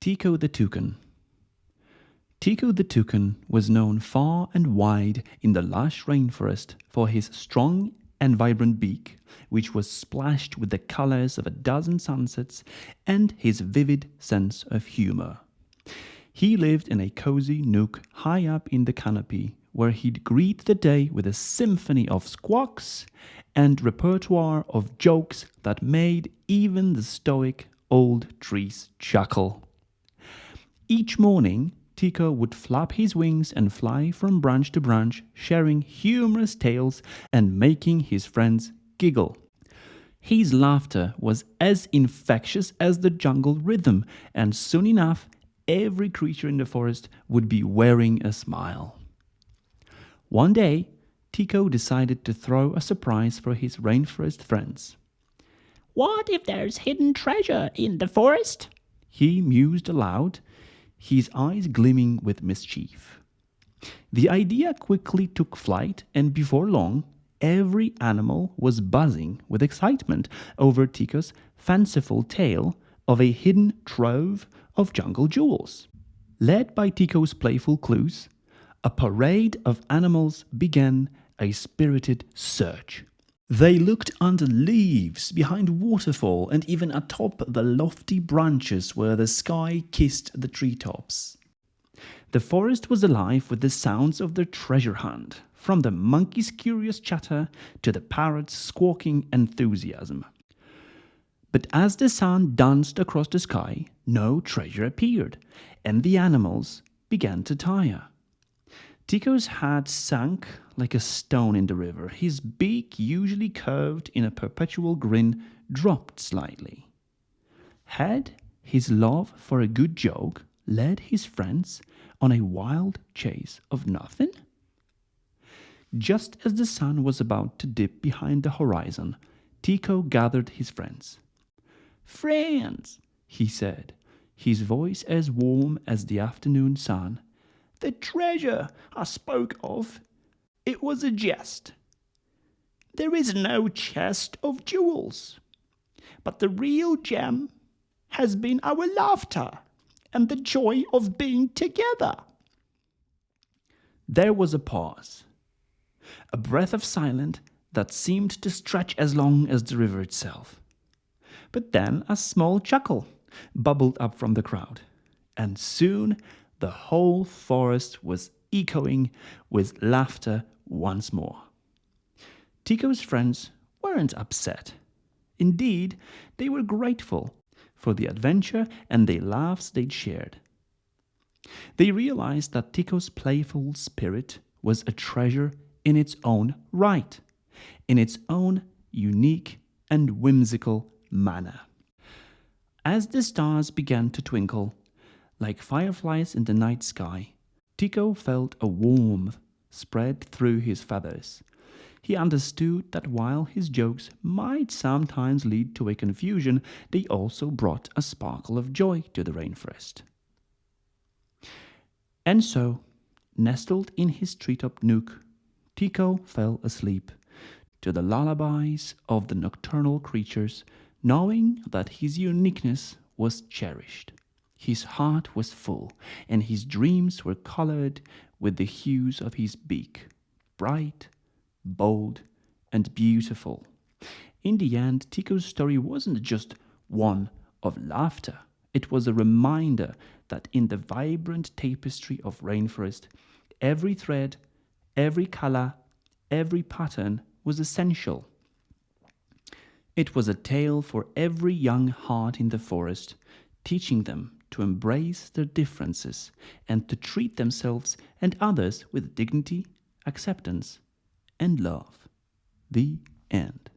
Tiko the toucan. Tiko the toucan was known far and wide in the lush rainforest for his strong and vibrant beak, which was splashed with the colors of a dozen sunsets, and his vivid sense of humor. He lived in a cozy nook high up in the canopy, where he'd greet the day with a symphony of squawks and repertoire of jokes that made even the stoic old trees chuckle. Each morning, Tiko would flap his wings and fly from branch to branch, sharing humorous tales and making his friends giggle. His laughter was as infectious as the jungle rhythm, and soon enough, every creature in the forest would be wearing a smile. One day, Tiko decided to throw a surprise for his rainforest friends. "What if there's hidden treasure in the forest?" He mused aloud, his eyes gleaming with mischief. The idea quickly took flight, and before long, every animal was buzzing with excitement over Tiko's fanciful tale of a hidden trove of jungle jewels. Led by Tiko's playful clues, a parade of animals began a spirited search. They looked under leaves, behind waterfall, and even atop the lofty branches where the sky kissed the treetops. The forest was alive with the sounds of their treasure hunt, from the monkey's curious chatter to the parrot's squawking enthusiasm. But as the sun danced across the sky, no treasure appeared, and the animals began to tire. Tiko's head sank like a stone in the river. His beak, usually curved in a perpetual grin, dropped slightly. Had his love for a good joke led his friends on a wild chase of nothing? Just as the sun was about to dip behind the horizon, Tiko gathered his friends. "Friends," he said, his voice as warm as the afternoon sun, "the treasure I spoke of, it was a jest. There is no chest of jewels, but the real gem has been our laughter and the joy of being together." There was a pause, a breath of silence that seemed to stretch as long as the river itself. But then a small chuckle bubbled up from the crowd, and soon the whole forest was echoing with laughter once more. Tiko's friends weren't upset. Indeed, they were grateful for the adventure and the laughs they'd shared. They realized that Tiko's playful spirit was a treasure in its own right, in its own unique and whimsical manner. As the stars began to twinkle, like fireflies in the night sky, Tiko felt a warmth spread through his feathers. He understood that while his jokes might sometimes lead to a confusion, they also brought a sparkle of joy to the rainforest. And so, nestled in his treetop nook, Tiko fell asleep to the lullabies of the nocturnal creatures, knowing that his uniqueness was cherished. His heart was full, and his dreams were colored with the hues of his beak, bright, bold, and beautiful. In the end, Tiko's story wasn't just one of laughter. It was a reminder that in the vibrant tapestry of rainforest, every thread, every color, every pattern was essential. It was a tale for every young heart in the forest, teaching them to embrace their differences and to treat themselves and others with dignity, acceptance, and love. The end.